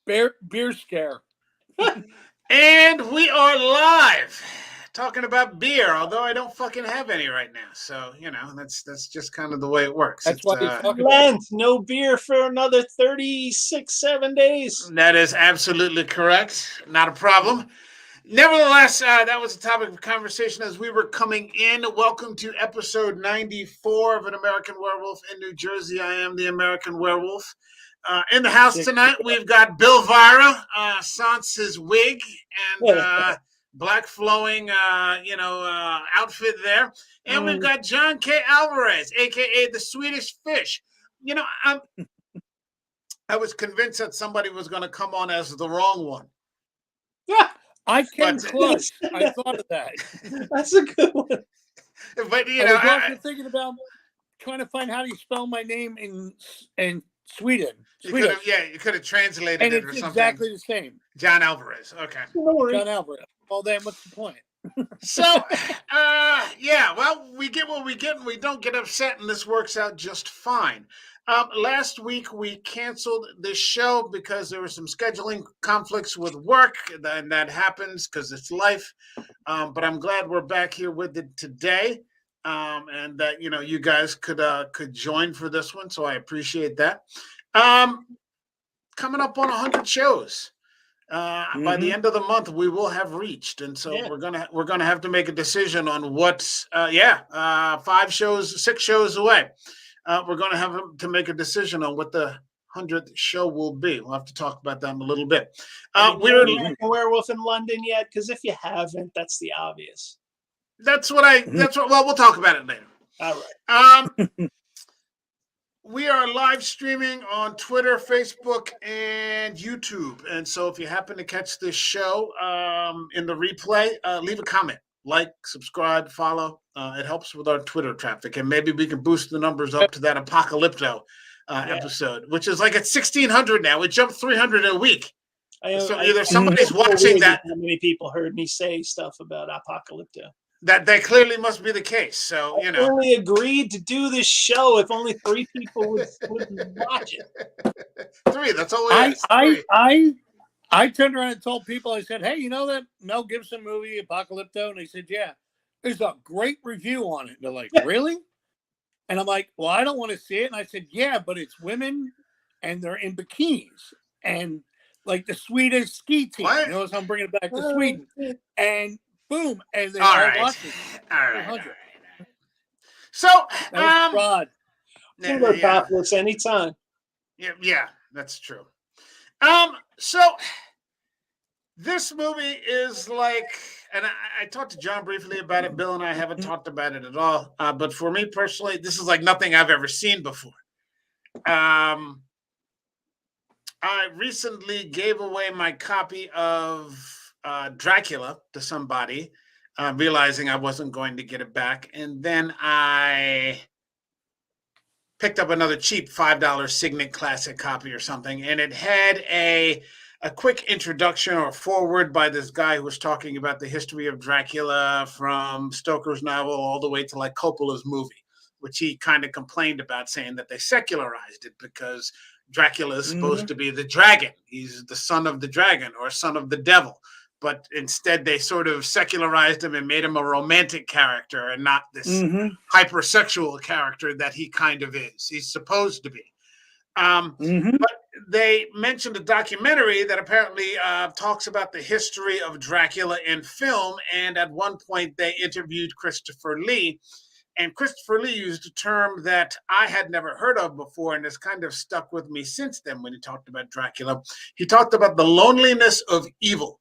beer scare. And we are live talking about beer, although I don't fucking have any right now. So, that's just kind of the way it works. That's why he's talking about Lent, no beer for another 7 days. That is absolutely correct. Not a problem. Nevertheless, that was a topic of conversation as we were coming in. Welcome to episode 94 of An American Werewolf in New Jersey. I am the American Werewolf. In the house tonight, we've got Bill Vara, sans his wig and black flowing, outfit there. And we've got John K. Alvarez, a.k.a. the Swedish Fish. I was convinced that somebody was going to come on as the wrong one. Yeah. I came close. I thought of that. That's a good one. But, I was also thinking about trying to find how do you spell my name in Sweden. You could have translated and it it's or something. Exactly the same. John Alvarez. Okay. John Alvarez. Well, then what's the point? So, we get what we get and we don't get upset, and this works out just fine. Last week, we canceled this show because there were some scheduling conflicts with work, and that happens because it's life. But I'm glad we're back here with it today, and that, you guys could join for this one, so I appreciate that. Coming up on 100 shows. By the end of the month, we will have reached, and so we're gonna have to make a decision on what. 6 shows away. We're gonna have to make a decision on what the 100th show will be. We'll have to talk about that in a little bit. We're a werewolf in London yet? Because if you haven't, that's the obvious. Well, we'll talk about it later. All right. We are live streaming on Twitter, Facebook, and YouTube. And so if you happen to catch this show in the replay, leave a comment, like, subscribe, follow. It helps with our Twitter traffic. And maybe we can boost the numbers up to that Apocalypto episode, which is like at 1,600 now. It jumped 300 in a week. So either somebody's watching that. How many people heard me say stuff about Apocalypto? That clearly must be the case. So, I only agreed to do this show if only 3 people would watch it. 3, that's all I turned around and told people, I said, hey, you know that Mel Gibson movie, Apocalypto? And they said, yeah, there's a great review on it. And they're like, really? And I'm like, well, I don't want to see it. And I said, yeah, but it's women and they're in bikinis. And like the Swedish ski team. What? You know, so I'm bringing it back to Sweden. And boom, and they all watch it. All right. So, fraud. Apocalypse anytime. Yeah, that's true. So this movie is like, and I talked to John briefly about it. Bill and I haven't talked about it at all. But for me personally, this is like nothing I've ever seen before. I recently gave away my copy of Dracula to somebody, realizing I wasn't going to get it back. And then I picked up another cheap $5 Signet Classic copy or something. And it had a quick introduction or foreword by this guy who was talking about the history of Dracula from Stoker's novel all the way to like Coppola's movie, which he kind of complained about, saying that they secularized it because Dracula is supposed to be the dragon. He's the son of the dragon or son of the devil. But instead, they sort of secularized him and made him a romantic character and not this hypersexual character that he kind of is. He's supposed to be. But they mentioned a documentary that apparently talks about the history of Dracula in film. And at one point, they interviewed Christopher Lee. And Christopher Lee used a term that I had never heard of before, and has kind of stuck with me since then when he talked about Dracula. He talked about the loneliness of evil.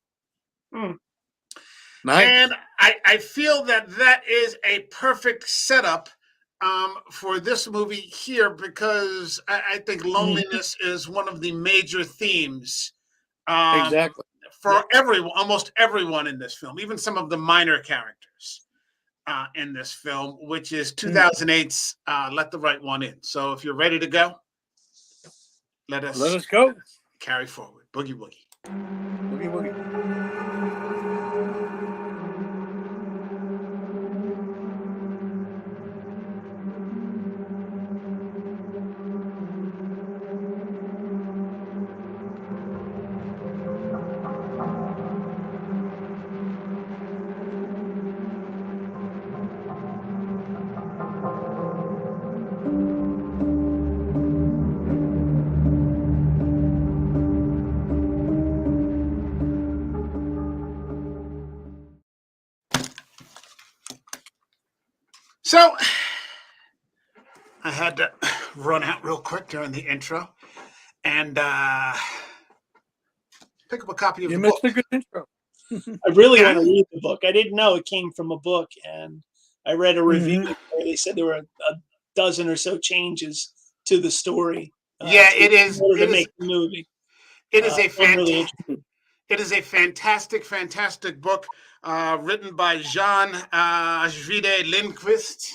Nice. And I feel that is a perfect setup for this movie here, because I think loneliness is one of the major themes exactly for almost everyone in this film, even some of the minor characters in this film, which is 2008's Let the Right One In. So if you're ready to go, let us go. Carry forward. Boogie woogie. Boogie woogie. So I had to run out real quick during the intro and pick up a copy of You the missed book. a good intro. I really want to read the book. I didn't know it came from a book, and I read a review where they said there were a dozen or so changes to the story. Yeah, it in is. order It to is. make the movie. It is a I'm really fantastic. It is a fantastic, fantastic book written by Jean Ajvide Lindqvist.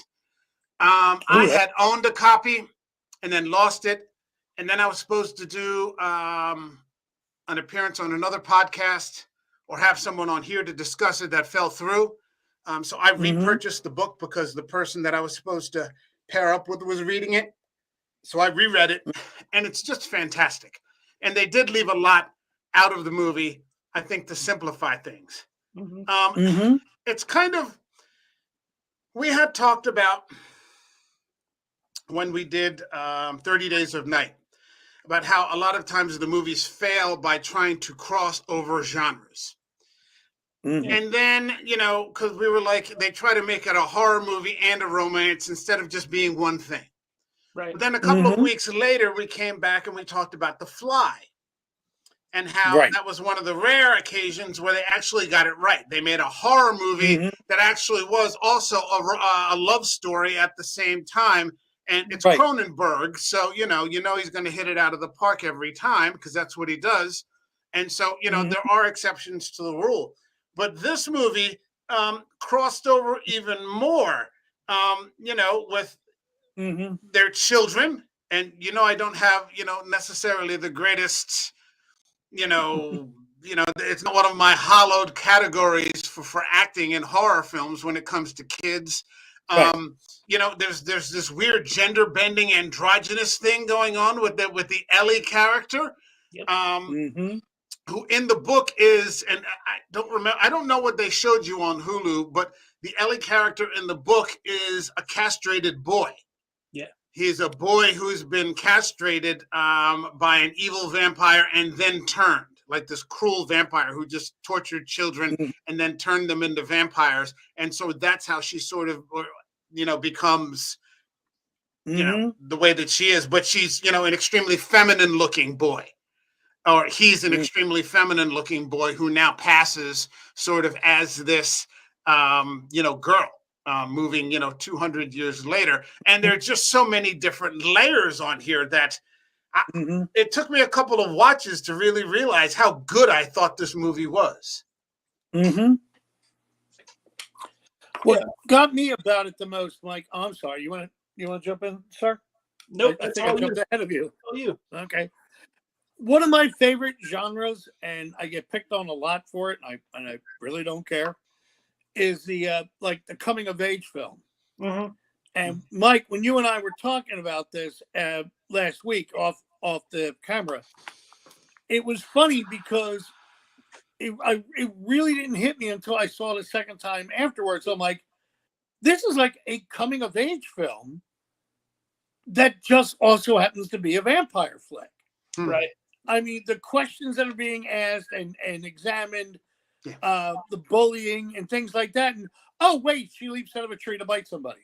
I had owned a copy and then lost it, and then I was supposed to do an appearance on another podcast or have someone on here to discuss it that fell through. So I repurchased the book because the person that I was supposed to pair up with was reading it. So I reread it, and it's just fantastic. And they did leave a lot out of the movie, I think, to simplify things. It's kind of, we had talked about when we did 30 Days of Night, about how a lot of times the movies fail by trying to cross over genres. And then, you know, because we were like, they try to make it a horror movie and a romance instead of just being one thing. Right. But then a couple of weeks later, we came back and we talked about The Fly and how that was one of the rare occasions where they actually got it right. They made a horror movie that actually was also a love story at the same time. And it's Cronenberg. So, you know, he's going to hit it out of the park every time because that's what he does. And so, you know, there are exceptions to the rule. But this movie crossed over even more, you know, with their children. And, you know, I don't have, you know, necessarily the greatest, you know, it's not one of my hallowed categories for acting in horror films when it comes to kids. You know, there's this weird gender bending androgynous thing going on with the Ellie character. Who in the book is, and I don't know what they showed you on Hulu, but the Ellie character in the book is a castrated boy. Yeah. He's a boy who's been castrated by an evil vampire and then turned, like this cruel vampire who just tortured children and then turned them into vampires. And so that's how she sort of, you know, becomes, you know, the way that she is. But she's, you know, an extremely feminine looking boy. Or he's an extremely feminine looking boy who now passes sort of as this, you know, girl moving, you know, 200 years later. And there are just so many different layers on here that it took me a couple of watches to really realize how good I thought this movie was. What got me about it the most, Mike? I'm sorry. You want to jump in, sir? Nope. I think I jumped ahead of you. All you. Okay. One of my favorite genres, and I get picked on a lot for it, and I really don't care, is the like the coming of age film. And Mike, when you and I were talking about this last week off the camera, it was funny because it really didn't hit me until I saw it a second time afterwards. I'm like, this is like a coming of age film that just also happens to be a vampire flick. Right. I mean, the questions that are being asked and examined, the bullying and things like that. And, oh, wait, she leaps out of a tree to bite somebody.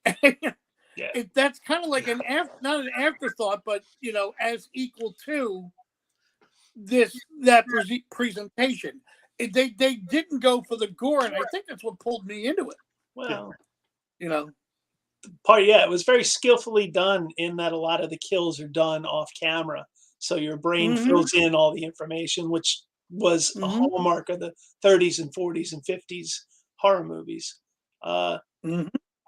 That's kind of like not an afterthought, but, you know, as equal to that presentation. They didn't go for the gore, and I think that's what pulled me into it. Well, you know. It was very skillfully done in that a lot of the kills are done off camera. So your brain fills in all the information, which was a hallmark of the 30s and 40s and 50s horror movies. I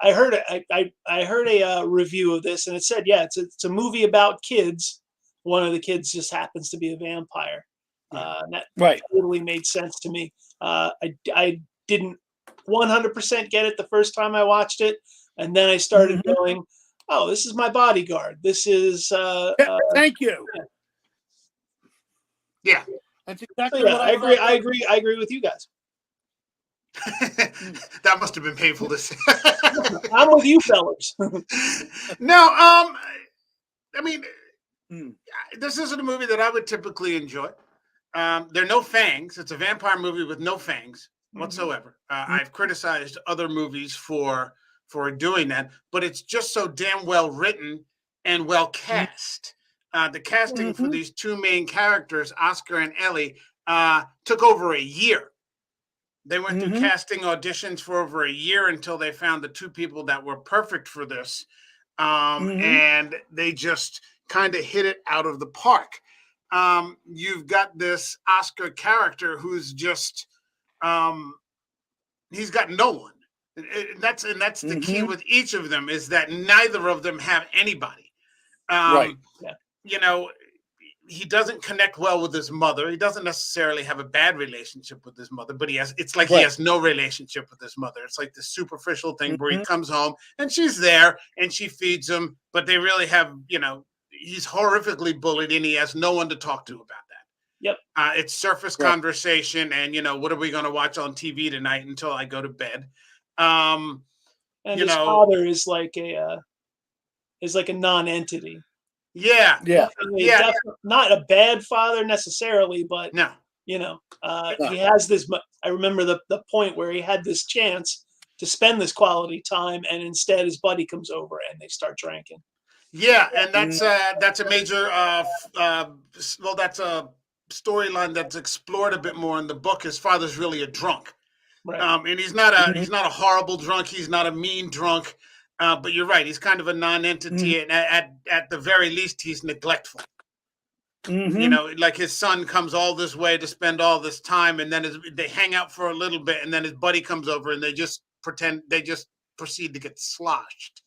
heard a review of this, and it said, it's a movie about kids. One of the kids just happens to be a vampire. And that totally made sense to me. I didn't 100% get it the first time I watched it, and then I started going, "Oh, this is my bodyguard. This is." Thank you. Yeah, that's exactly what I agree. I agree with you guys. That must have been painful to say. I'm with you, fellas. No, I mean, this isn't a movie that I would typically enjoy. There are no fangs. It's a vampire movie with no fangs whatsoever. I've criticized other movies for for doing that, but it's just so damn well written and well cast. The casting for these two main characters, Oscar and Ellie, took over a year. They went through casting auditions for over a year until they found the two people that were perfect for this. And they just kind of hit it out of the park. You've got this Oscar character who's just, he's got no one. And that's the key with each of them, is that neither of them have anybody. Right. You know, he doesn't connect well with his mother. He doesn't necessarily have a bad relationship with his mother, but it's like he has no relationship with his mother. It's like the superficial thing where he comes home and she's there and she feeds him, but they really have, you know, he's horrifically bullied and he has no one to talk to about that. Yep. It's surface conversation and, you know, what are we going to watch on TV tonight until I go to bed? And his father is like a non-entity. Yeah. Not a bad father necessarily, but no. You know, he has this. I remember the point where he had this chance to spend this quality time, and instead his buddy comes over and they start drinking. Yeah, and that's a major. Well, that's a storyline that's explored a bit more in the book. His father's really a drunk, right? And he's not a horrible drunk. He's not a mean drunk. But you're right. He's kind of a non-entity, and at the very least, he's neglectful. You know, like his son comes all this way to spend all this time, and then they hang out for a little bit, and then his buddy comes over, and they just proceed to get sloshed.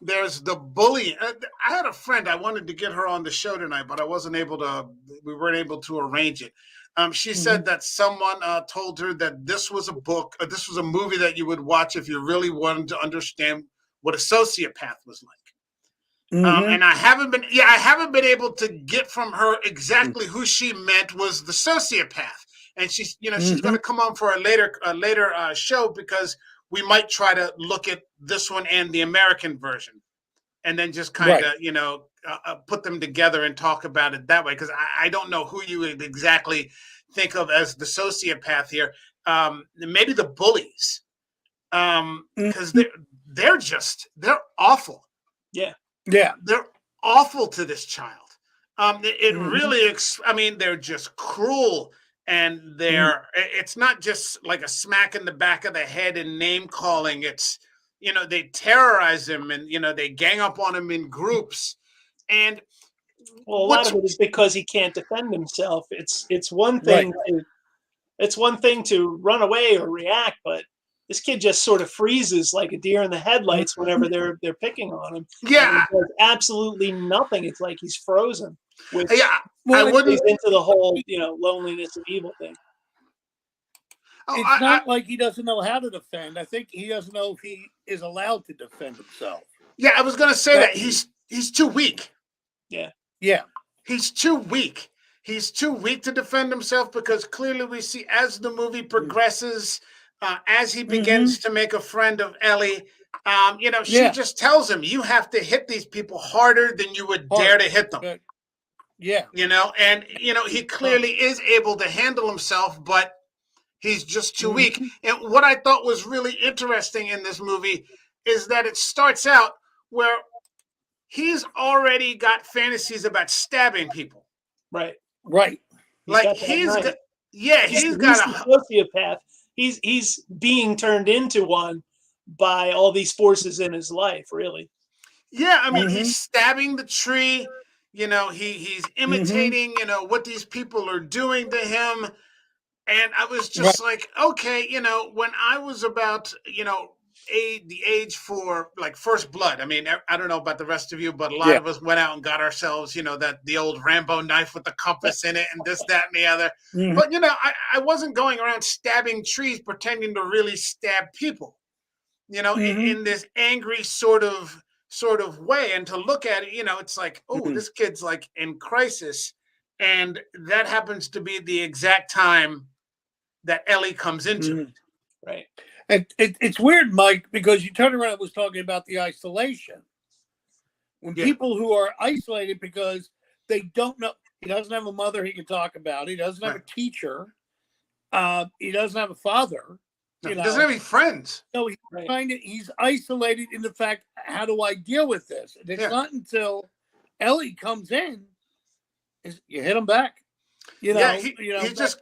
There's the bullying. I had a friend. I wanted to get her on the show tonight, but I wasn't able to. We weren't able to arrange it. She said that someone told her that this was a book, or this was a movie that you would watch if you really wanted to understand what a sociopath was like. And I haven't been able to get from her exactly who she meant was the sociopath. And she's going to come on for a later show, because we might try to look at this one and the American version, and then just kind of put them together and talk about it that way. Because I don't know who you would exactly think of as the sociopath here. Maybe the bullies, because they're awful. Yeah, they're awful to this child. It really, they're just cruel, and it's not just like a smack in the back of the head and name calling. It's, they terrorize him, and, they gang up on him in groups. And a lot of it is because he can't defend himself. It's one thing to run away or react, but this kid just sort of freezes like a deer in the headlights whenever they're picking on him. Yeah, he does absolutely nothing. It's like he's frozen. Which I wouldn't into the whole loneliness and evil thing. It's not like he doesn't know how to defend. I think he doesn't know if he is allowed to defend himself. Yeah, I was going to say that he's too weak. Yeah, he's too weak. He's too weak to defend himself, because clearly we see as the movie progresses. As he begins to make a friend of Ellie, she just tells him, you have to hit these people harder than you would dare to hit them. And he clearly is able to handle himself, but he's just too weak. And what I thought was really interesting in this movie is that it starts out where he's already got fantasies about stabbing people. Right. Like he's got a sociopath. He's being turned into one by all these forces in his life, really. Yeah, he's stabbing the tree. He's imitating, what these people are doing to him. And I was just like, okay, when I was about, the age for like First Blood. I don't know about the rest of you, but a lot of us went out and got ourselves, the old Rambo knife with the compass in it and this, that, and the other. But, I wasn't going around stabbing trees pretending to really stab people, in this angry sort of way. And to look at it, it's like, oh, this kid's like in crisis. And that happens to be the exact time that Ellie comes into it. Right. And it's weird, Mike, because you turned around and was talking about the isolation. When people who are isolated because they don't know, he doesn't have a mother he can talk about. He doesn't have a teacher. He doesn't have a father. He you doesn't know, have any friends. so he's Right. he's isolated in the fact, how do I deal with this? And it's Yeah. not until Ellie comes in, is you hit him back. You Yeah, know, he just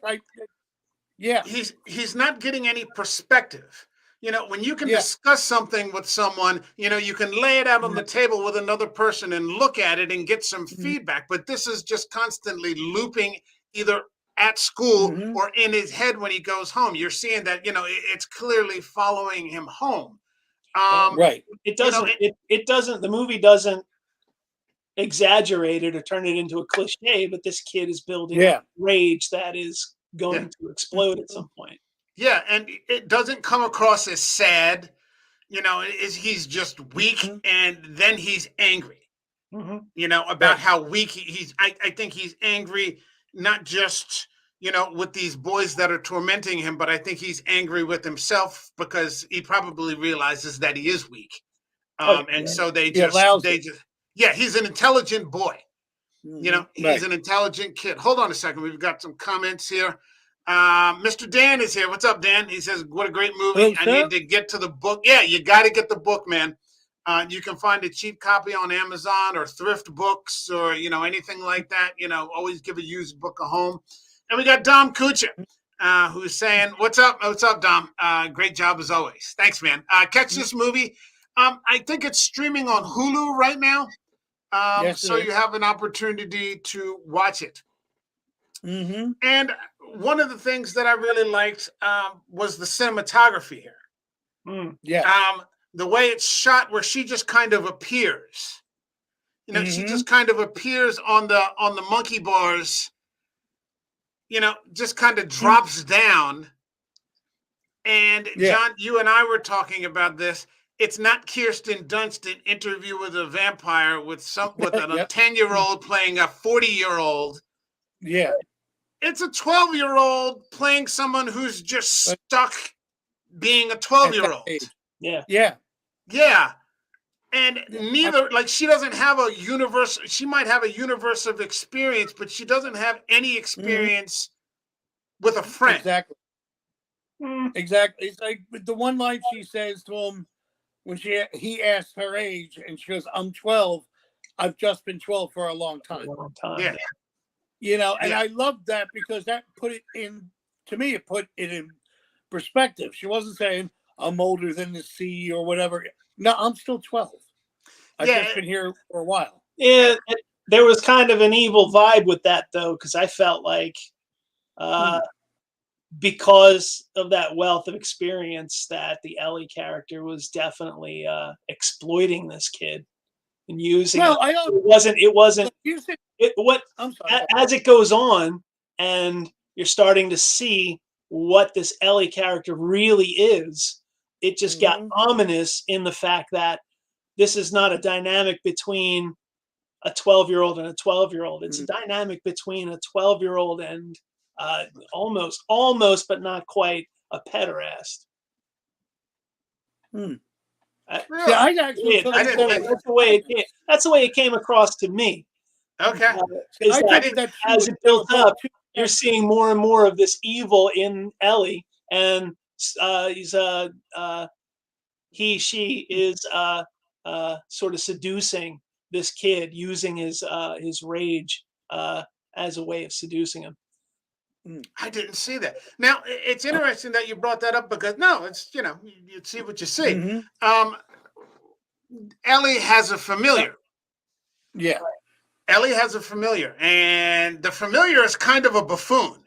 yeah, he's not getting any perspective. When you can yeah, discuss something with someone, you can lay it out on the table with another person and look at it and get some mm-hmm. feedback. But this is just constantly looping either at school Mm-hmm. or in his head when he goes home. You're seeing that, it's clearly following him home. Right. It You know, doesn't. It doesn't. The movie doesn't exaggerate it or turn it into a cliche. But this kid is building up Yeah. rage that is Yeah. going to explode at some point. Yeah, and it doesn't come across as sad. He's just weak, Mhm. and then he's angry. Mm-hmm. About Right. how weak he's. I think he's angry, not just with these boys that are tormenting him, but I think he's angry with himself because he probably realizes that he is weak. And so He allows it. yeah, he's an intelligent boy. Mhm. He's Right. an intelligent kid. Hold on a second. We've got some comments here. Mr. Dan is here. What's up, Dan? He says, what a great movie. What's I need up? to get to the book. Yeah, you got to get the book, man. You can find a cheap copy on Amazon or thrift books or, anything like that. Always give a used book a home. And we got Dom Kucha, who's saying, what's up? What's up, Dom? Great job as always. Thanks, man. Catch this movie. I think it's streaming on Hulu right now. Yes, So it you is. have an opportunity to watch it. Mm-hmm. And one of the things that I really liked was the cinematography here. Mm. Yeah. The way it's shot, where she just kind of appears. She Mhm. just kind of appears on the monkey bars. Just kind of drops down. And Yeah. John, you and I were talking about this. It's not Kirsten Dunst in Interview with a Vampire with a Yep. 10-year-old playing a 40-year-old. Yeah. It's a 12-year-old playing someone who's just But stuck being a at that 12-year-old. age. Yeah. Yeah. Yeah. And Yeah. neither, like, she doesn't have a universe. She might have a universe of experience, but she doesn't have any Mhm. experience with a friend. Exactly. Mm. Exactly. It's like the one line she says to him when he asks her age, and she goes, "I'm 12. I've just been 12 for a long A time." long time. Yeah. And Yeah. I loved that because that put it in, to me, it put it in perspective. She wasn't saying, I'm older than the sea or whatever. No, I'm still 12. I've Yeah. just been here for a while. Yeah. There was kind of an evil vibe with that, though, because I felt like because of that wealth of experience, that the Ellie character was definitely exploiting this kid and using Well, him. I don't. It wasn't. Here's the, What I'm sorry. as it goes on, and you're starting to see what this Ellie character really is. It just got Mhm. ominous in the fact that this is not a dynamic between a 12-year-old and a 12-year-old. It's a dynamic between a 12-year-old and almost, but not quite, a pederast. Hmm. Really? See, I actually took I it didn't think- That's the way it came across to me. Okay. See, Is I that took it that she as was it built both up, two you're characters. seeing more and more of this evil in Ellie, and she is sort of seducing this kid, using his rage as a way of seducing him. I didn't see that. Now, it's interesting that you brought that up because, no, it's, you see what you see. Mhm. Ellie has a familiar. Yeah. Ellie has a familiar, and the familiar is kind of a buffoon.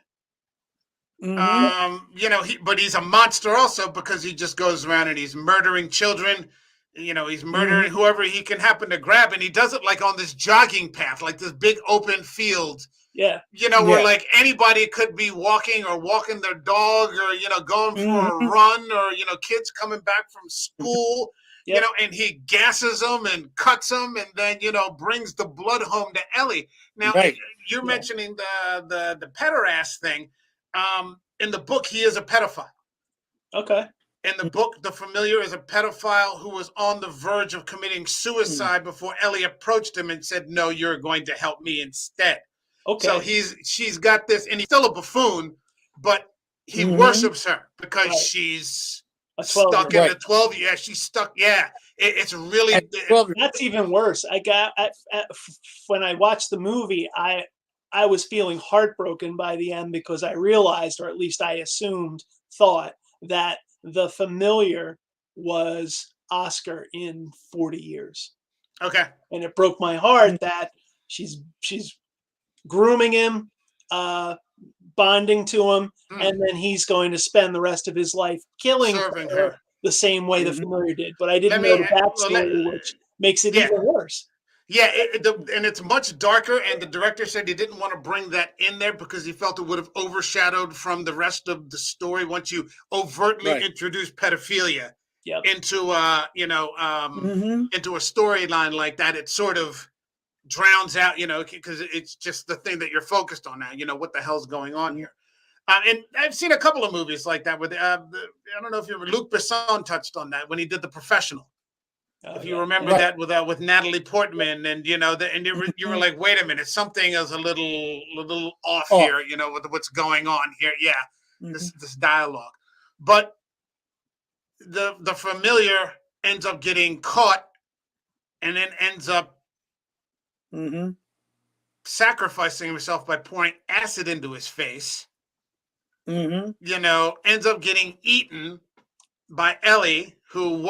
Mhm. But he's a monster also because he just goes around and he's murdering children. He's murdering whoever he can happen to grab, and he does it like on this jogging path, like this big open field. Yeah. Where Yeah. like anybody could be walking their dog or, going for a Mhm. run or, kids coming back from school, Yep. And he gasses them and cuts them and then, brings the blood home to Ellie. Now, Right. you're Yeah. mentioning the pederast thing. In the book, he is a pedophile. Okay. In the book, the familiar is a pedophile who was on the verge of committing suicide before Ellie approached him and said, "No, you're going to help me instead." Okay. So she's got this, and he's still a buffoon, but he worships her because Right. she's A stuck 12-year-old. in the 12. Yeah, she's stuck. Yeah, it's really. At 12 That's even worse. When I watched the movie, I was feeling heartbroken by the end because I realized, or at least I thought that the familiar was Oscar in 40 years. Okay. And it broke my heart that she's grooming him, bonding to him, and then he's going to spend the rest of his life killing Serving her her. the same way the familiar did. But I didn't Let know me- the well, let- backstory, which makes it Yeah. even worse. Yeah, and it's much darker. And the director said he didn't want to bring that in there because he felt it would have overshadowed from the rest of the story once you overtly introduce pedophilia into into a storyline like that. It sort of drowns out, because it's just the thing that you're focused on now. What the hell's going on here? And I've seen a couple of movies like that with I don't know if you remember, Luc Besson touched on that when he did The Professional. If you remember that with Natalie Portman, and you were like, wait a minute, something is a little off here, with what's going on here. Yeah, this dialogue, but the familiar ends up getting caught, and then ends up sacrificing himself by pouring acid into his face. Ends up getting eaten by Ellie, who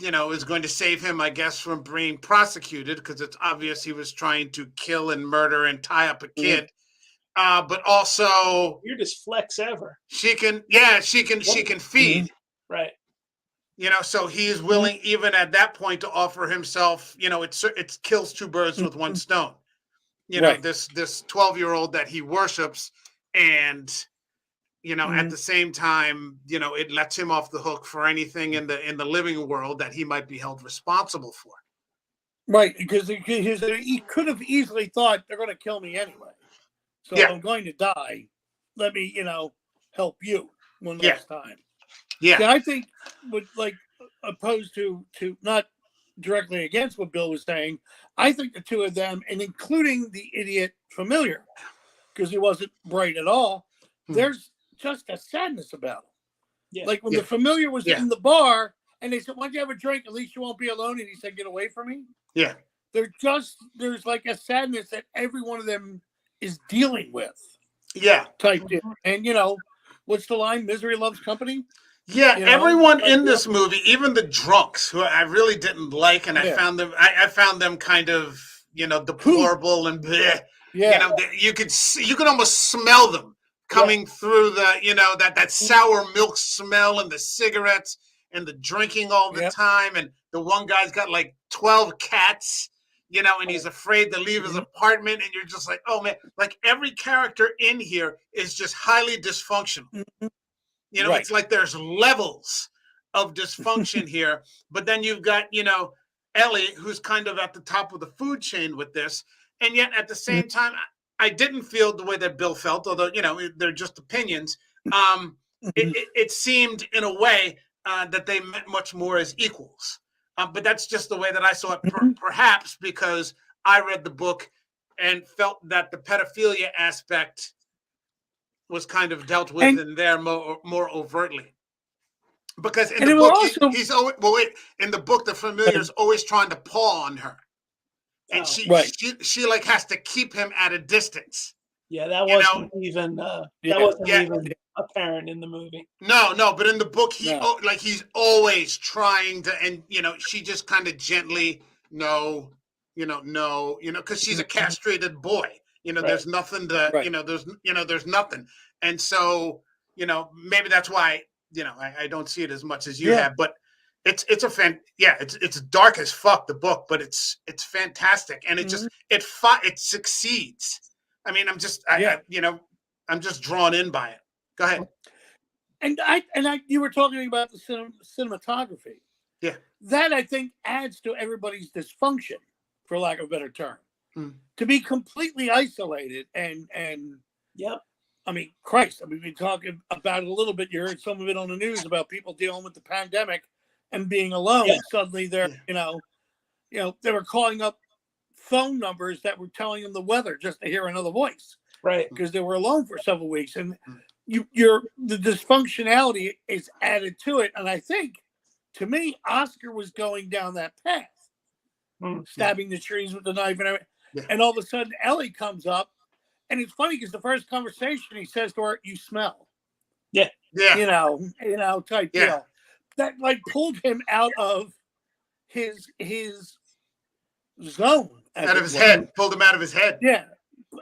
is going to save him, I guess, from being prosecuted because it's obvious he was trying to kill and murder and tie up a kid. But also, weirdest flex ever. She can feed. Right. So he is willing, even at that point, to offer himself. It kills two birds with one stone. This 12-year-old that he worships, and at the same time, it lets him off the hook for anything in the living world that he might be held responsible for. Right, because he could have easily thought they're going to kill me anyway. So if I'm going to die, let me, help you one last time. Yeah. See, I think opposed to not directly against what Bill was saying, I think the two of them, and including the idiot familiar, because he wasn't bright at all, there's just a sadness about him. Yeah. Like when the familiar was in the bar and they said, why don't you have a drink? At least you won't be alone. And he said, get away from me. Yeah. There's like a sadness that every one of them is dealing with. Yeah. Type deal. And what's the line? Misery loves company. Yeah. Everyone in this movie, even the drunks who I really didn't like. And I found them kind of, deplorable and bleh. Yeah. You could almost smell them coming through the, that sour milk smell and the cigarettes and the drinking all the time. And the one guy's got like 12 cats, and he's afraid to leave his apartment. And you're just like, oh man, like every character in here is just highly dysfunctional. It's like there's levels of dysfunction here, but then you've got, Ellie, who's kind of at the top of the food chain with this. And yet at the same time, I didn't feel the way that Bill felt, although, they're just opinions. It seemed in a way that they meant much more as equals. But that's just the way that I saw it, perhaps because I read the book and felt that the pedophilia aspect was kind of dealt with in there more overtly. Because in the book, he's always, in the book, the familiar's always trying to paw on her. And she like has to keep him at a distance. Yeah, that wasn't even even apparent in the movie. No, but in the book, he's always trying to, and she just kind of gently, no, because she's a castrated boy. There's nothing to, there's nothing, and so maybe that's why I don't see it as much as you have, but. It's dark as fuck, the book, but it's fantastic, and it just it succeeds. I mean, I'm just drawn in by it. Go ahead. And you were talking about the cinematography. Yeah, that I think adds to everybody's dysfunction, for lack of a better term. To be completely isolated and I mean, Christ. I mean, we've been talking about it a little bit. You heard some of it on the news about people dealing with the pandemic and being alone. Yeah. Suddenly they're, they were calling up phone numbers that were telling them the weather just to hear another voice. Right. Because they were alone for several weeks. And the dysfunctionality is added to it, and I think, to me, Oscar was going down that path, stabbing the trees with the knife and everything. Yeah. And all of a sudden, Ellie comes up, and it's funny because the first conversation he says to her, "You smell." Yeah. You know, type deal. That like pulled him out of his zone, out of his head, pulled him out of his head. Yeah.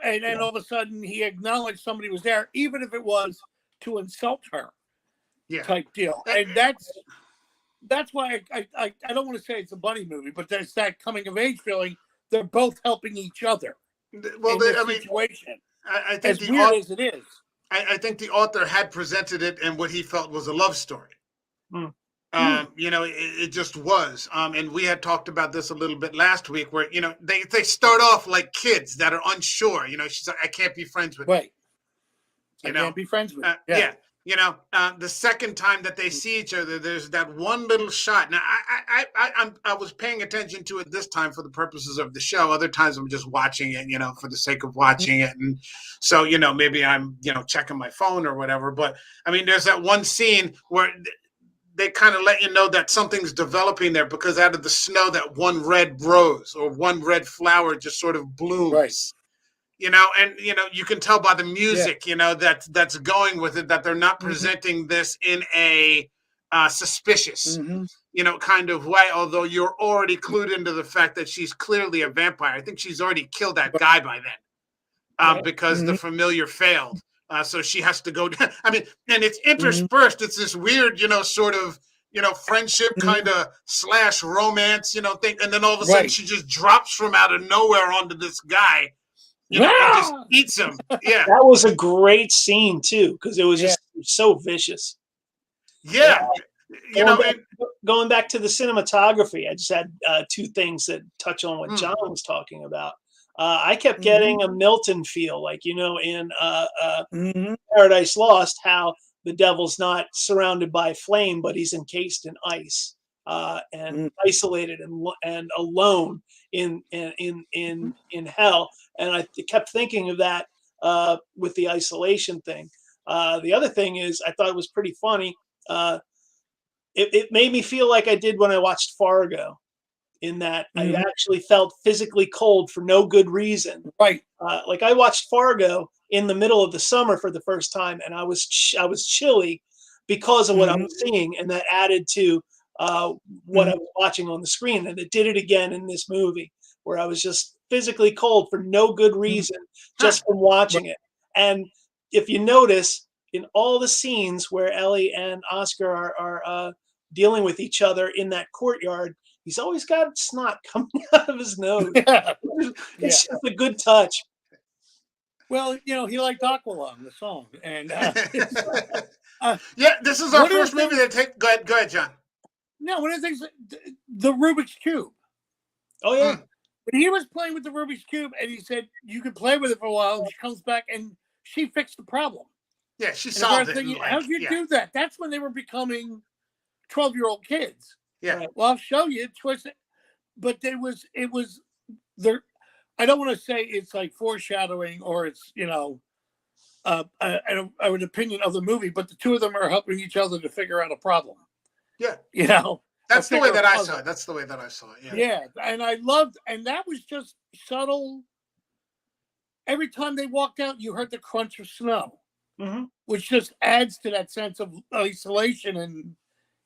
And then all of a sudden he acknowledged somebody was there, even if it was to insult her. Type deal. And that's why I don't want to say it's a buddy movie, but there's that coming of age feeling. They're both helping each other. Well, in this situation. I think as weird as it is. I think the author had presented it in what he felt was a love story. You know, it just was. And we had talked about this a little bit last week where, you know, they start off like kids that are unsure. You know, she's like, I can't be friends with Right. You I know, can't be friends with yeah. You know, the second time that they see each other, there's that one little shot. Now, I was paying attention to it this time for the purposes of the show. Other times I'm just watching it, you know, for the sake of watching it. And so, you know, maybe I'm, you know, checking my phone or whatever. But I mean, there's that one scene where they kind of let you know that something's developing there because out of the snow, that one red rose or one red flower just sort of blooms. Right. You know, and you know, you can tell by the music, you know, that's going with it that they're not presenting this in a suspicious, you know, kind of way. Although you're already clued into the fact that she's clearly a vampire. I think she's already killed that guy by then, because the familiar failed. So she has to go down. I mean, and it's interspersed. It's this weird, you know, sort of, you know, friendship kind of / romance, you know, thing. And then all of a sudden she just drops from out of nowhere onto this guy. You know, and just eats him. Yeah, that was a great scene too because it was just so vicious. Yeah, you know, going back to the cinematography, I just had two things that touch on what John was talking about. I kept getting a Milton feel, like, you know, in Paradise Lost, how the devil's not surrounded by flame, but he's encased in ice and isolated and alone in hell. And I kept thinking of that with the isolation thing. The other thing is, I thought it was pretty funny. It made me feel like I did when I watched Fargo, in that I actually felt physically cold for no good reason. Right. Like I watched Fargo in the middle of the summer for the first time, and I was chilly because of what I was seeing, and that added to what I was watching on the screen. And it did it again in this movie, where I was just physically cold for no good reason, just from watching it. And if you notice, in all the scenes where Ellie and Oscar are dealing with each other in that courtyard, he's always got snot coming out of his nose. It's just a good touch. Well, you know, he liked Aqualung, the song, and yeah, this is our first movie that take. Go ahead, John. No, one of the things, the Rubik's Cube. Oh yeah. When he was playing with the Rubik's Cube, and he said you could play with it for a while, and she comes back and she fixed the problem. Yeah, she solved it. Thinking, how'd you do that? That's when they were becoming 12-year-old kids. Yeah. Well, I'll show you. But it was there. I don't want to say it's like foreshadowing or it's, you know, an opinion of the movie, but the two of them are helping each other to figure out a problem. Yeah. You know, that's the way that I saw it. That's the way that I saw it. Yeah. Yeah. And I loved, and that was just subtle. Every time they walked out, you heard the crunch of snow, which just adds to that sense of isolation. And,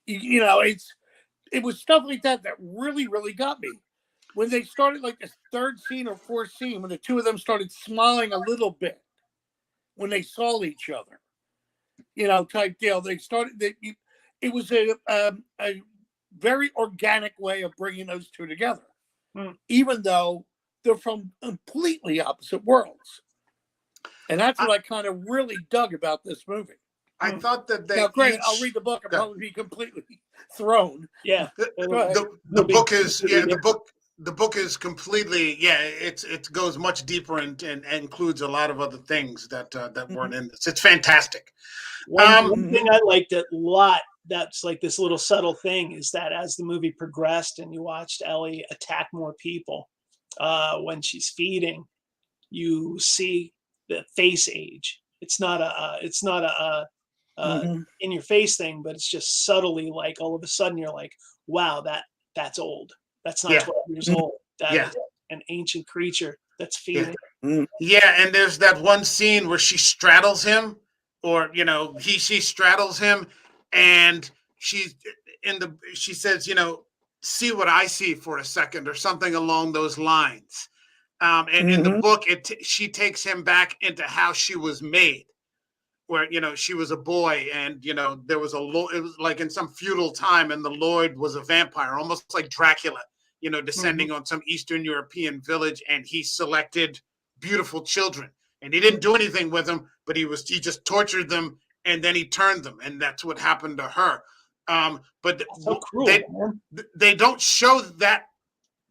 you know, it was stuff like that that really, really got me. When they started like the third scene or fourth scene, when the two of them started smiling a little bit when they saw each other, you know, type deal. They started. It was a very organic way of bringing those two together, even though they're from completely opposite worlds. And that's what I kind of really dug about this movie. I thought that they. Now, granted, I'll read the book and probably be completely thrown. Yeah, the book is the book is completely it goes much deeper and includes a lot of other things that weren't in this. It's fantastic. One thing I liked a lot, that's like this little subtle thing, is that as the movie progressed and you watched Ellie attack more people, when she's feeding, you see the face age. It's not in your face thing, but it's just subtly like all of a sudden you're like, wow, that's old. That's not Yeah. 12 years old. That Yeah. is an ancient creature that's feeding. Yeah, and there's that one scene where she straddles him, or she straddles him, and she says, see what I see for a second, or something along those lines. And in the book, she takes him back into how she was made, where she was a boy, and there was it was like in some feudal time, and the Lord was a vampire, almost like Dracula, descending on some Eastern European village, and he selected beautiful children, and he didn't do anything with them, but he just tortured them, and then he turned them, and that's what happened to her. But so cruel, they don't show that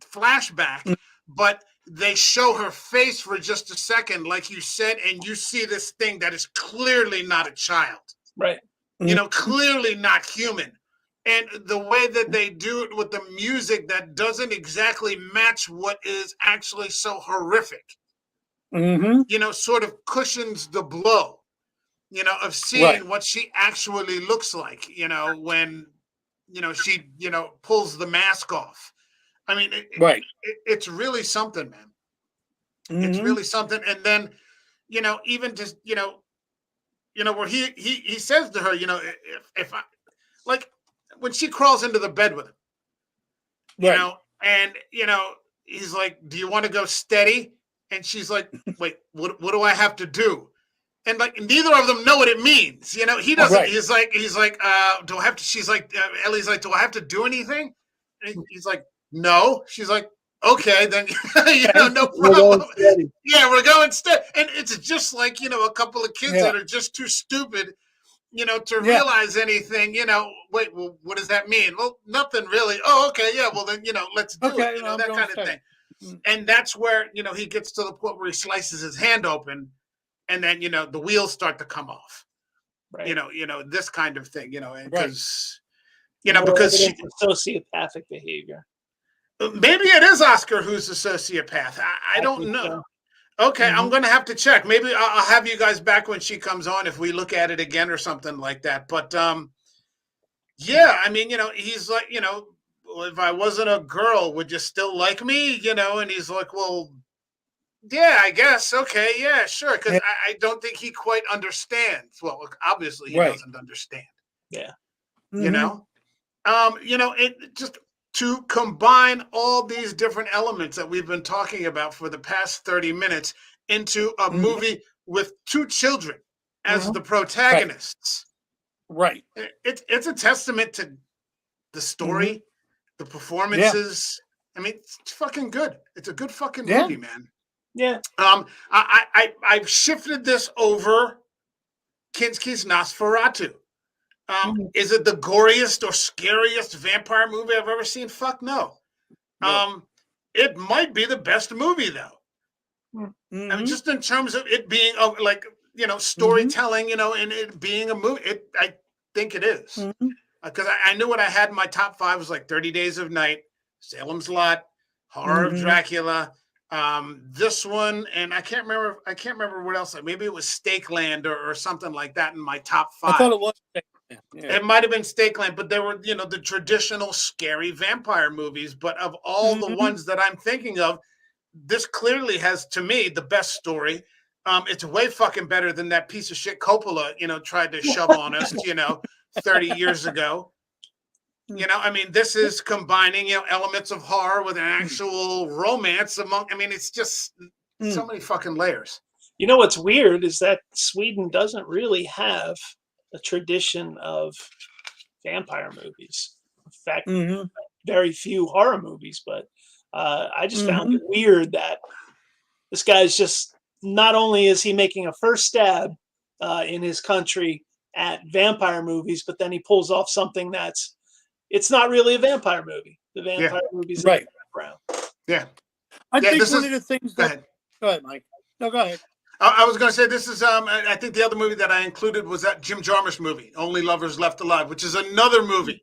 flashback, but they show her face for just a second, like you said, and you see this thing that is clearly not a child, right? Clearly not human. And the way that they do it with the music that doesn't exactly match what is actually so horrific, sort of cushions the blow, of seeing what she actually looks like, when, she, pulls the mask off. I mean, it's really something, man. It's really something. And then, even just, where he says to her, if I, like, when she crawls into the bed with him, and, he's like, do you want to go steady? And she's like, wait, what do I have to do? And like, neither of them know what it means. He doesn't, he's like, do I have to, she's like, Ellie's like, do I have to do anything? And he's like, no. She's like, okay, then, no problem. Yeah, we're going steady. And it's just like, a couple of kids that are just too stupid, to realize anything, wait, well, what does that mean? Well, nothing really. Oh, okay. Yeah. Well, then, let's do it, that kind of thing. And that's where, he gets to the point where he slices his hand open, and then, the wheels start to come off, right. This kind of thing, because, because she, sociopathic behavior. Maybe it is Oscar who's a sociopath. I don't know. So. Okay, I'm going to have to check. Maybe I'll have you guys back when she comes on if we look at it again or something like that. But yeah, I mean, he's like, well, if I wasn't a girl, would you still like me? And he's like, well, yeah, I guess. Okay, yeah, sure. Because I don't think he quite understands. Well, obviously he doesn't understand. Yeah. It just to combine all these different elements that we've been talking about for the past 30 minutes into a movie with two children as the protagonists. Right. It's a testament to the story, the performances. I mean, it's fucking good. It's a good fucking movie, man. Yeah. I've shifted this over Kinski's Nosferatu. Is it the goriest or scariest vampire movie I've ever seen? Fuck no. It might be the best movie though. I mean, just in terms of it being storytelling, and it being a movie, I think it is. Because I knew what I had in my top 5 was like 30 Days of Night, Salem's Lot, Horror of Dracula, this one, and I can't remember what else. Maybe it was Stakeland or something like that in my top 5. I thought it was. Yeah. It might have been Stakeland, but there were, the traditional scary vampire movies. But of all the ones that I'm thinking of, this clearly has, to me, the best story. It's way fucking better than that piece of shit Coppola, tried to shove on us, 30 years ago. I mean, this is combining, elements of horror with an actual romance it's just so many fucking layers. What's weird is that Sweden doesn't really have a tradition of vampire movies. In fact, very few horror movies, but I just found it weird that this guy's just, not only is he making a first stab in his country at vampire movies, but then he pulls off something it's not really a vampire movie. The vampire movie's in the background. Yeah. I think one of the things go ahead, Mike. No, go ahead. I was going to say this is, I think the other movie that I included was that Jim Jarmusch movie, Only Lovers Left Alive, which is another movie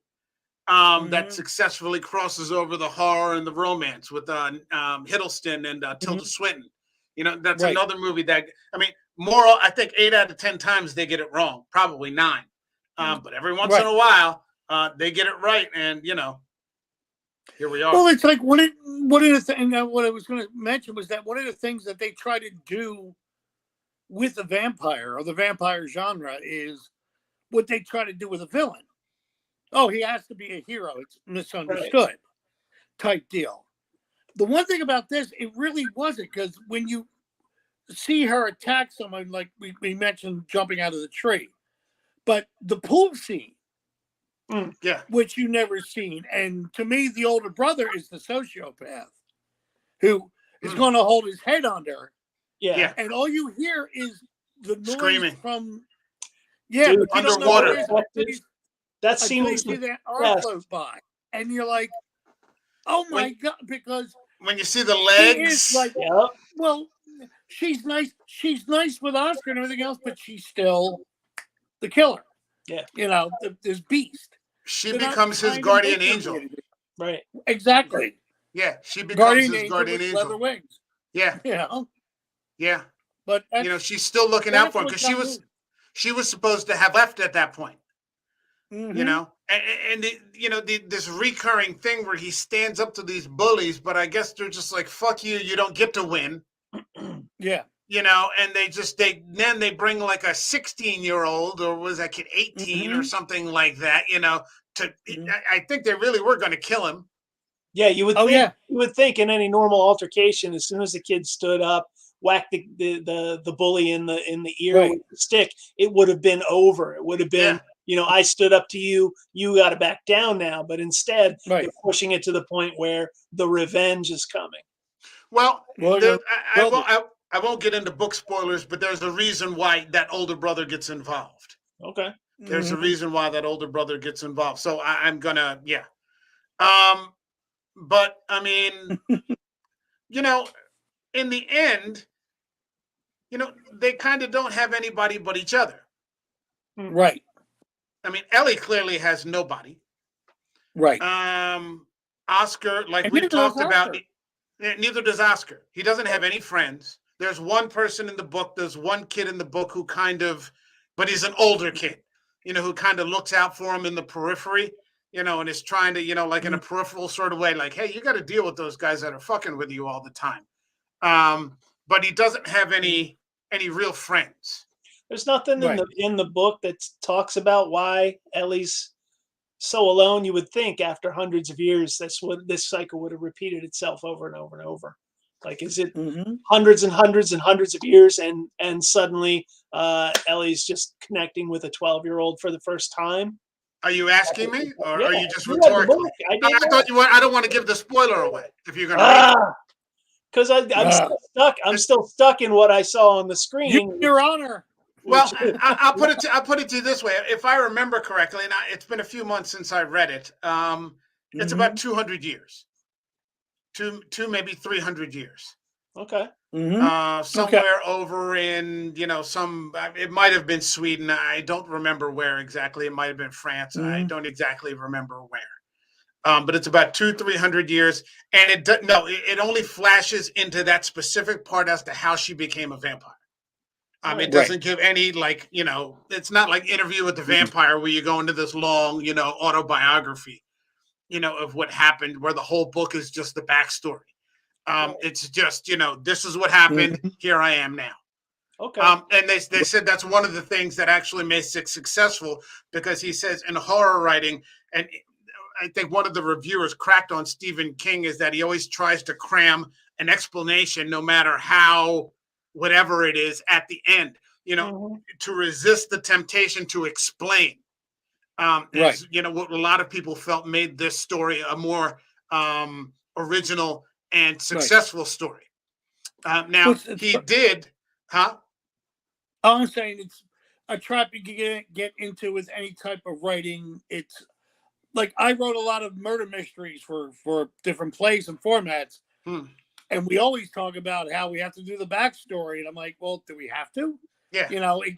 that successfully crosses over the horror and the romance with Hiddleston and Tilda Swinton. That's another movie that, I think 8 out of 10 times they get it wrong, probably 9. But every once in a while, they get it right, and here we are. Well, it's like what I was going to mention was that one of the things that they try to do with the vampire or the vampire genre is what they try to do with a villain. Oh, he has to be a hero. It's misunderstood type deal. The one thing about this, it really wasn't, because when you see her attack someone, like we mentioned jumping out of the tree, but the pool scene, which you never seen, and to me, the older brother is the sociopath who is going to hold his head under. Yeah. And all you hear is the noise Screaming from Dude, but you underwater. don't know what it is that scene until you was see that arm float by, and you're like, "Oh my god!" Because when you see the she legs, is like, well, she's nice. She's nice with Oscar and everything else, but she's still the killer. Yeah. This beast. she They're not becomes his trying to guardian make her angel. anything. Right. Exactly. Yeah, she becomes Guardian his angel guardian with angel. leather wings. Yeah, Yeah. But she's still looking out for him, that's because what she was supposed to have left at that point. Mhm. And this recurring thing where he stands up to these bullies, but I guess they're just like, "Fuck you, you don't get to win." Yeah. And they bring like a 16-year-old, or was that kid 18 or something like that, I think they really were going to kill him. Yeah, you would think in any normal altercation, as soon as the kid stood up, whacked the bully in the ear with the stick, it would have been over. It would have been, I stood up to you, you got to back down now. But instead, they're pushing it to the point where the revenge is coming. Well, I won't get into book spoilers, but there's a reason why that older brother gets involved. Okay. There's a reason why that older brother gets involved. So I'm gonna, but I mean, in the end, they kind of don't have anybody but each other. Right. I mean, Ellie clearly has nobody. Right. Oscar, like we talked about, neither does Oscar. He doesn't have any friends. There's one person in the book. There's one kid in the book who but he's an older kid, who kind of looks out for him in the periphery, and is trying to, like in a peripheral sort of way, like, hey, you got to deal with those guys that are fucking with you all the time. But he doesn't have any real friends. There's nothing in the book that talks about why Ellie's so alone. You would think after hundreds of years, that's what this cycle would have repeated itself over and over and over. Like, is it hundreds and hundreds and hundreds of years, and suddenly Ellie's just connecting with a 12-year-old for the first time? Are you asking me, or are you just rhetorically? I thought you were. I don't want to give the spoiler away if you're going to. Because I'm still stuck. I'm still stuck in what I saw on the screen. Your Honor. Well, I'll put it to you this way. If I remember correctly, and it's been a few months since I read it, it's about 200 years. Two maybe 300 years. Okay. Somewhere over in, it might have been Sweden. I don't remember where exactly. It might have been France. I don't exactly remember where. But it's about 200-300 years. And it only flashes into that specific part as to how she became a vampire. It doesn't give any, it's not like Interview with the Vampire where you go into this long, autobiography, of what happened, where the whole book is just the backstory. It's just, this is what happened. Here I am now. Okay. And they said that's one of the things that actually makes it successful, because he says in horror writing, and I think one of the reviewers cracked on Stephen King, is that he always tries to cram an explanation, no matter how, whatever it is, at the end, to resist the temptation to explain. What a lot of people felt made this story a more original and successful story. Now he did, huh? I'm saying it's a trap you can get into with any type of writing. It's like I wrote a lot of murder mysteries for different plays and formats, and we always talk about how we have to do the backstory. And I'm like, well, do we have to? Yeah.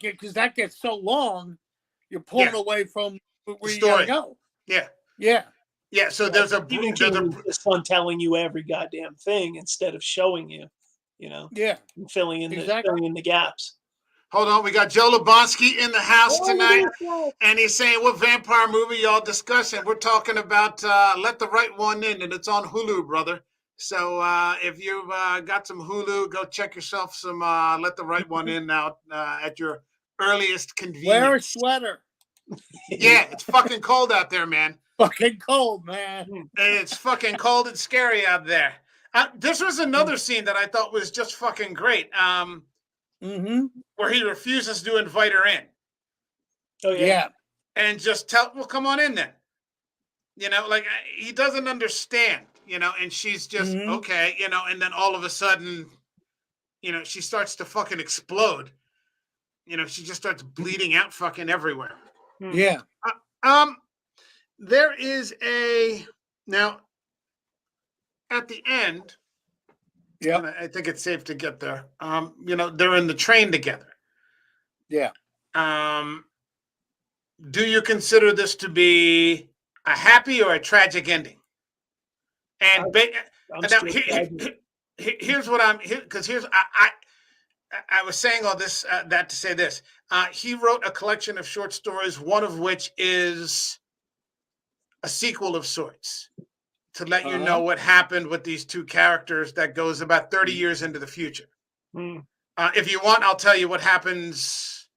Because that gets so long, you're pulling away from where you gotta go. Yeah. So there's it's fun telling you every goddamn thing instead of showing you, and filling in the gaps. Hold on, we got Joe Lebonsky in the house tonight, and he's saying, "What vampire movie y'all discussing?" We're talking about "Let the Right One In," and it's on Hulu, brother. So if you've got some Hulu, go check yourself some "Let the Right One In" out at your earliest convenience. Wear a sweater. Yeah, it's fucking cold out there, man. Fucking cold, man. It's fucking cold and scary out there. This was another scene that I thought was just fucking great. Where he refuses to invite her in. Oh yeah. And just well, come on in then. You know, like he doesn't understand, you know, and she's just okay, you know, and then all of a sudden, you know, she starts to fucking explode. You know, she just starts bleeding out fucking everywhere. Yeah. There is now at the end. Yeah, I think it's safe to get there. You know, they're in the train together. Yeah. Do you consider this to be a happy or a tragic ending? And here's what I'm here because I was saying all this that to say this. He wrote a collection of short stories, one of which is a sequel of sorts, to let you know what happened with these two characters that goes about 30 years into the future. If you want, I'll tell you what happens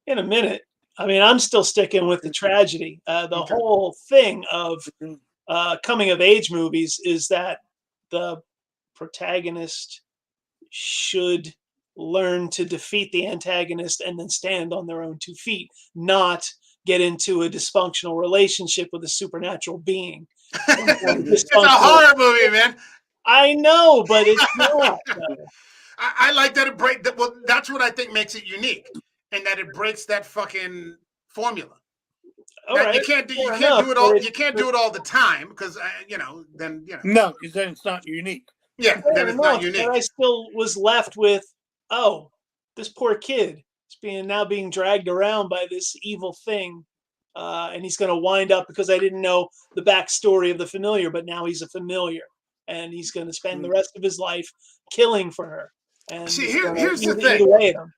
in a minute. I mean, I'm still sticking with the tragedy. The whole thing of coming of age movies is that the protagonist should learn to defeat the antagonist and then stand on their own 2 feet, not get into a dysfunctional relationship with a supernatural being. It's a horror movie, man. I know, but it's not. I like that it breaks. Well, that's what I think makes it unique, and that it breaks that fucking formula. Right. You can't do it all. You can't do it all the time because you know. Then you know. No, because then it's not unique. Yeah, then it's not unique. But I still was left with, oh, this poor kid is now being dragged around by this evil thing. And he's going to wind up, because I didn't know the backstory of the familiar, but now he's a familiar, and he's going to spend the rest of his life killing for her. And see, here's the thing. Away at him.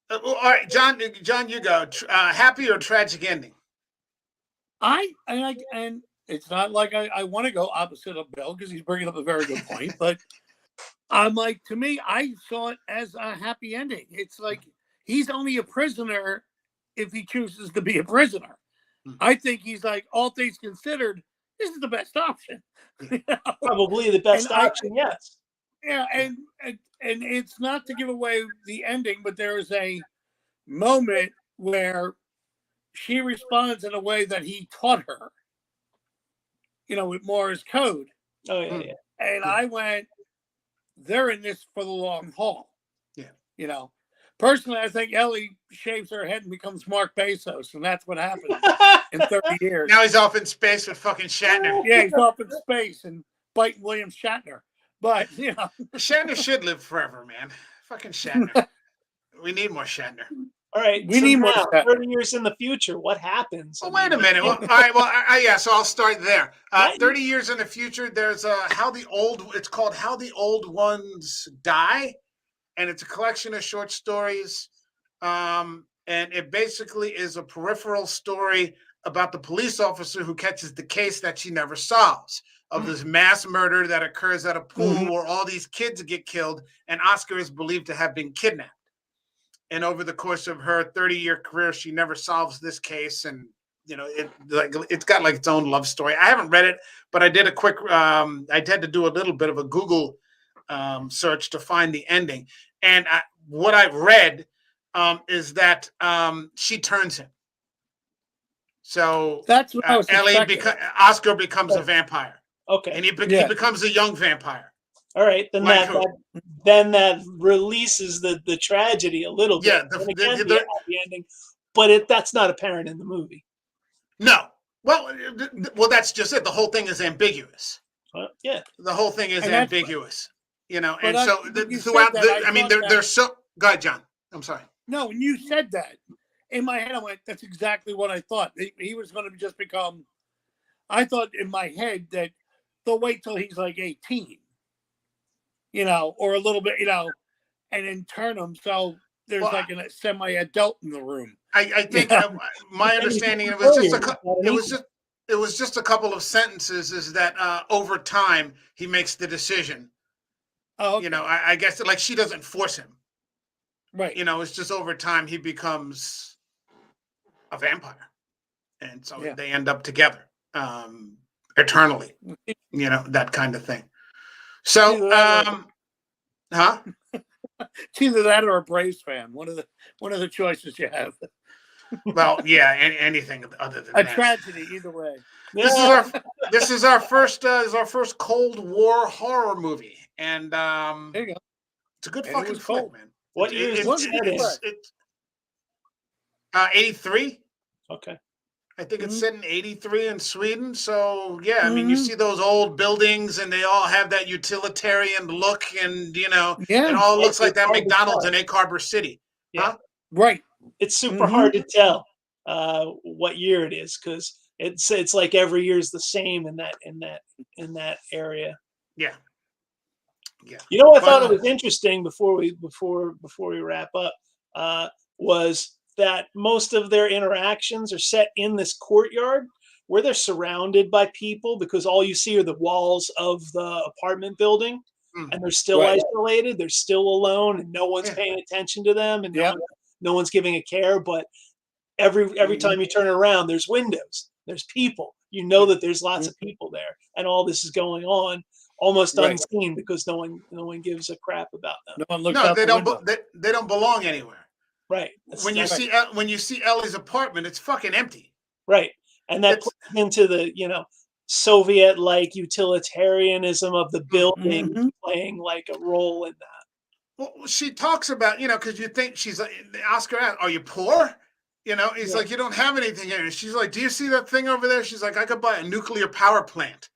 All right, John, you go. Happy or tragic ending? And it's not like I want to go opposite of Bill because he's bringing up a very good point, but I'm like, to me, I saw it as a happy ending. It's like he's only a prisoner if he chooses to be a prisoner. I think he's like, all things considered, this is the best option. You know? Probably the best option, yes. Yeah, and it's not to give away the ending, but there is a moment where she responds in a way that he taught her, you know, with Morse code. Oh, yeah. And I went, they're in this for the long haul. Yeah. You know, personally, I think Ellie shaves her head and becomes Mark Bezos, and that's what happened in 30 years. Now he's off in space with fucking Shatner. Yeah, he's off in space and biting William Shatner. But, you know. Shatner should live forever, man. Fucking Shatner. We need more Shatner. All right. We need more Shatner. 30 years in the future, what happens? Well, wait a minute. Well, all right. Well, yeah, so I'll start there. 30 years in the future, there's it's called How the Old Ones Die. And it's a collection of short stories. And it basically is a peripheral story about the police officer who catches the case that she never solves, of this mass murder that occurs at a pool where all these kids get killed, and Oscar is believed to have been kidnapped. And over the course of her 30-year career, she never solves this case. And, you know, it's got like its own love story. I haven't read it, but I did a quick, I had to do a little bit of a Google search to find the ending. And what I've read is that she turns him. So that's what I was Oscar becomes a vampire. Okay. And he becomes a young vampire. All right. Then that releases the tragedy a little bit. Yeah. The happy ending, but that's not apparent in the movie. No. Well, that's just it. The whole thing is ambiguous. Yeah. The whole thing is ambiguous. You know, and so throughout they're so. Go ahead, John. I'm sorry. No, when you said that, in my head, I went, that's exactly what I thought. He was going to just become. I thought in my head that they'll wait till he's like 18, you know, or a little bit, you know, and then turn him. So there's Well, like a semi-adult in the room. I think my understanding it was just a couple of sentences. Is that over time he makes the decision. Oh, okay. You know, I guess like she doesn't force him. Right. You know, it's just over time he becomes a vampire, and so they end up together eternally. You know, that kind of thing. So, huh? It's either that or a Braves fan. One of the choices you have. Well, yeah, anything other than A that. tragedy, either way. This is our first Cold War horror movie, and There you go. it's a good And fucking flick, man. What year is it? 83. Okay. I think it's set in 83 in Sweden. So yeah, I mean, you see those old buildings, and they all have that utilitarian look, and you know, it all looks like that McDonald's in Egg Harbor City. Yeah. Huh? Right. It's super hard to tell what year it is because it's like every year is the same in that area. Yeah. Yeah. You know, I thought it was interesting before we wrap up was that most of their interactions are set in this courtyard where they're surrounded by people because all you see are the walls of the apartment building, and they're still isolated. They're still alone, and no one's paying attention to them, and no one's giving a care. But every time you turn around, there's windows, there's people. You know that there's lots of people there, and all this is going on almost unseen because no one gives a crap about them. No one looks out they the don't. window. They don't belong anywhere. Right. When you see Ellie's apartment, it's fucking empty. Right, and that puts into the Soviet-like utilitarianism of the building playing like a role in that. Well, she talks about because you think she's like Oscar. Are you poor? You know, he's like, you don't have anything here. And she's like, do you see that thing over there? She's like, I could buy a nuclear power plant.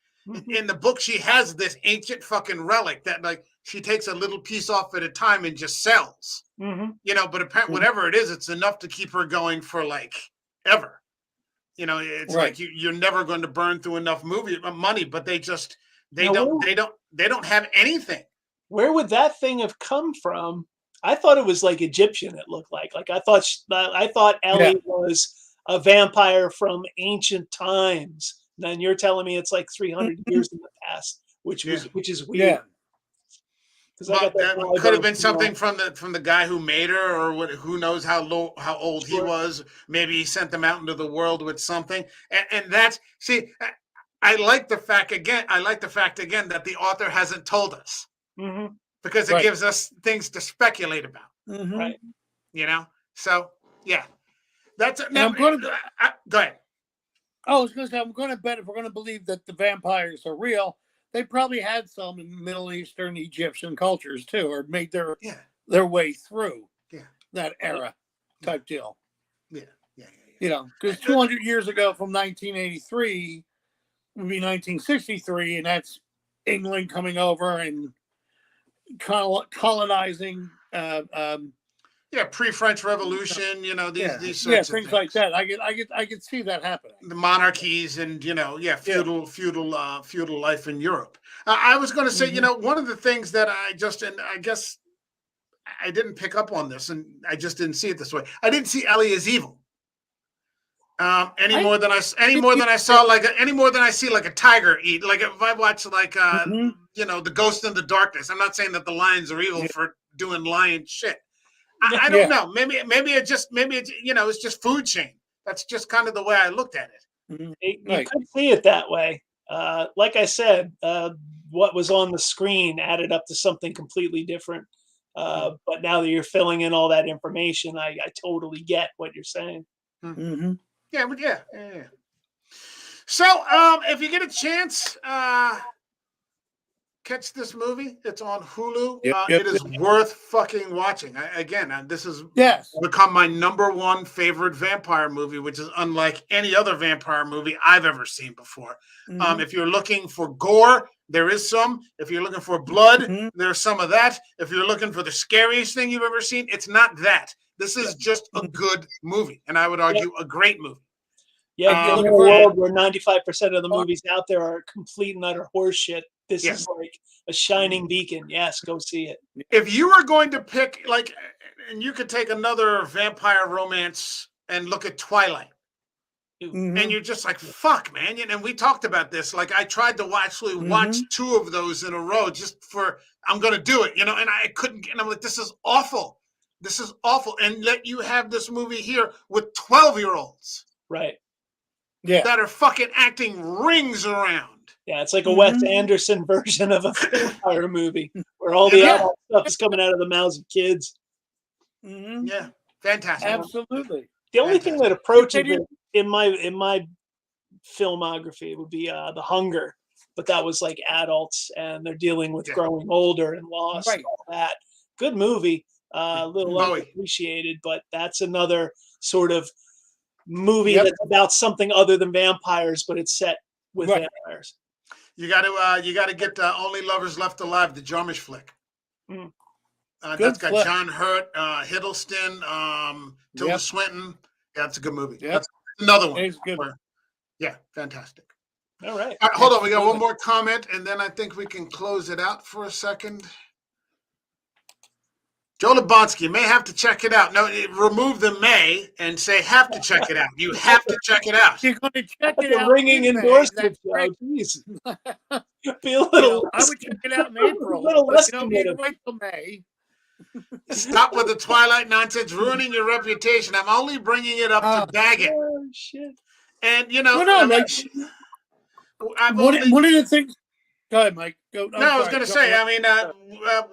In the book, she has this ancient fucking relic that like she takes a little piece off at a time and just sells. You know, but apparently whatever it is, it's enough to keep her going for like ever. You know, it's like you're never going to burn through enough money, but they don't have anything. Where would that thing have come from? I thought it was like Egyptian. It looked like I thought Ellie was a vampire from ancient times. And then you're telling me it's like 300 years in the past, which is weird. Well, that could have been something from the guy who made her, or who knows how old he was. Maybe he sent them out into the world with something. And that's I like the fact again that the author hasn't told us. Because it gives us things to speculate about. Right. You know? So, yeah. That's it. Now, go ahead. I was going to say, I'm going to bet if we're going to believe that the vampires are real, they probably had some in Middle Eastern, Egyptian cultures too, or made their way through that era type deal. Yeah. You know, because 200 years ago from 1983 would be 1963, and that's England coming over and colonizing. Pre-French Revolution. You know, these sorts of things like that. I could see that happening. The monarchies and feudal life in Europe. I was going to say, one of the things that I guess I didn't pick up on this, and I just didn't see it this way. I didn't see Ellie as evil. Any more than I see like a tiger eat. Like if I watch like The Ghost in the Darkness. I'm not saying that the lions are evil for doing lion shit. I don't know. Maybe it's just food chain. That's just kind of the way I looked at it. You could see it that way. Like I said, what was on the screen added up to something completely different. But now that you're filling in all that information, I totally get what you're saying. Yeah. So, if you get a chance, catch this movie. It's on Hulu. It is worth fucking watching. This has become my #1 favorite vampire movie, which is unlike any other vampire movie I've ever seen before. If you're looking for gore, there is some. If you're looking for blood, there's some of that. If you're looking for the scariest thing you've ever seen, it's not that. This is just a good movie, and I would argue a great movie. Yeah, in a world where 95% of the movies out there are complete and utter horseshit, This is like a shining beacon. Yes, go see it. If you were going to pick, like, and you could take another vampire romance and look at Twilight. And you're just like, fuck, man. And we talked about this. Like, I tried to actually watch 2 of those in a row just for, I'm going to do it, and I couldn't. And I'm like, this is awful. This is awful. And let you have this movie here with 12-year-olds. Right. Yeah. That are fucking acting rings around. Yeah, it's like a Wes Anderson version of a vampire movie where all the adult stuff is coming out of the mouths of kids. Yeah. Fantastic. Absolutely. The only thing that approaches it in my filmography would be The Hunger, but that was like adults and they're dealing with growing older and loss and all that. Good movie, a little underappreciated, but that's another sort of movie that's about something other than vampires, but it's set with vampires. You got to get Only Lovers Left Alive, the Jarmusch flick. That's got John Hurt, Hiddleston, Tilda Swinton. Yeah, it's a good movie. That's another one. It's good. Yeah, fantastic. All right. Hold on. We got one more comment, and then I think we can close it out for a second. Joe Lebonsky may have to check it out. No, remove the may and say have to check it out. You have to check it out. You're going to check That's it out. Ringing endorsement, Joe. Jeez. Be a little. I would check it out in April. Maybe wait till May. Stop with the Twilight nonsense, ruining your reputation. I'm only bringing it up to bag it. Oh, shit. And one of the things. Go ahead, Mike. Go. I was going to say. I mean,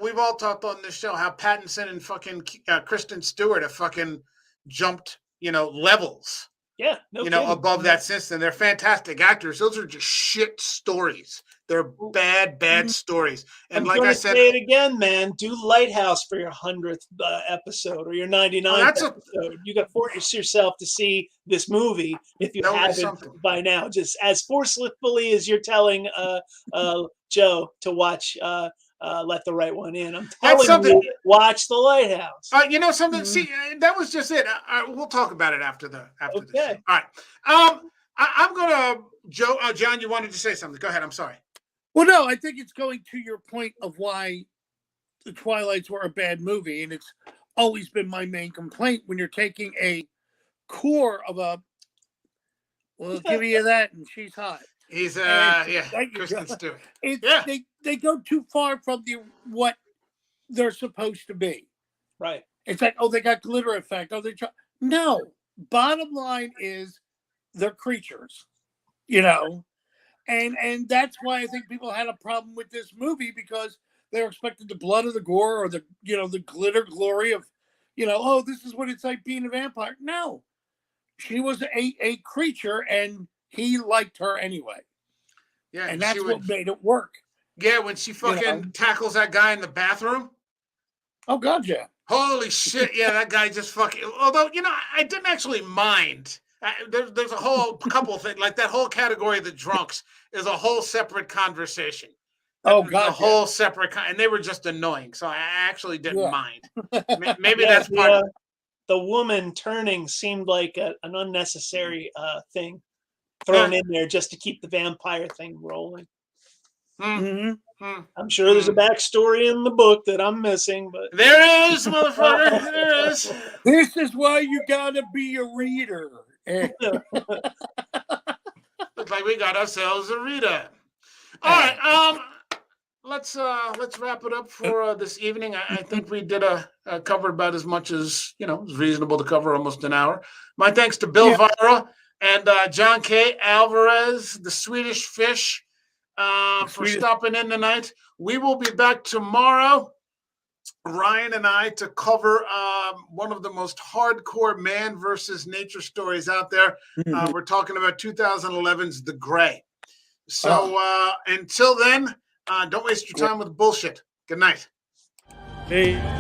we've all talked on this show how Pattinson and fucking Kristen Stewart have fucking jumped, levels. Yeah, above that system. They're fantastic actors. Those are just shit stories. They're bad stories. And like I said, say it again, man. Do Lighthouse for your 100th episode or your 99th episode. You got to force yourself to see this movie if you haven't by now. Just as forcefully as you're telling Joe to watch Let the Right One In. I'm telling you, watch The Lighthouse. Something. See, that was just it. We'll talk about it after this. All right. I'm gonna John. You wanted to say something? Go ahead. I'm sorry. Well, no, I think it's going to your point of why the Twilights were a bad movie, and it's always been my main complaint when you're taking a core of a. Well, I'll give you that, and she's hot. He's Kristen Stewart. They go too far from what they're supposed to be. Right. It's like, they got glitter effect. No. Bottom line is they're creatures, and that's why I think people had a problem with this movie, because they were expecting the blood of the gore or the the glitter glory of this is what it's like being a vampire. No, she was a creature, and he liked her anyway. Yeah, and that's what made it work. Yeah, when she fucking tackles that guy in the bathroom. Oh God, yeah. Holy shit! Yeah, that guy just fucking. Although I didn't actually mind. There's a whole couple of things, like that whole category of the drunks is a whole separate conversation. Oh God, a whole separate, and they were just annoying. So I actually didn't mind. Maybe that's part of it. The woman turning seemed like an unnecessary thing thrown in there just to keep the vampire thing rolling. I'm sure there's a backstory in the book that I'm missing, but there is, motherfucker. There is. This is why you gotta be a reader. Looks like we got ourselves a reader. All right, let's wrap it up for this evening. I think we did covered about as much as it was reasonable to cover, almost an hour. My thanks to Bill Vira and John K. Alvarez, the Swedish Fish, for stopping in tonight. We will be back tomorrow, Ryan and I, to cover one of the most hardcore man versus nature stories out there. We're talking about 2011's The Gray. So until then, don't waste your time with bullshit. Good night. Hey.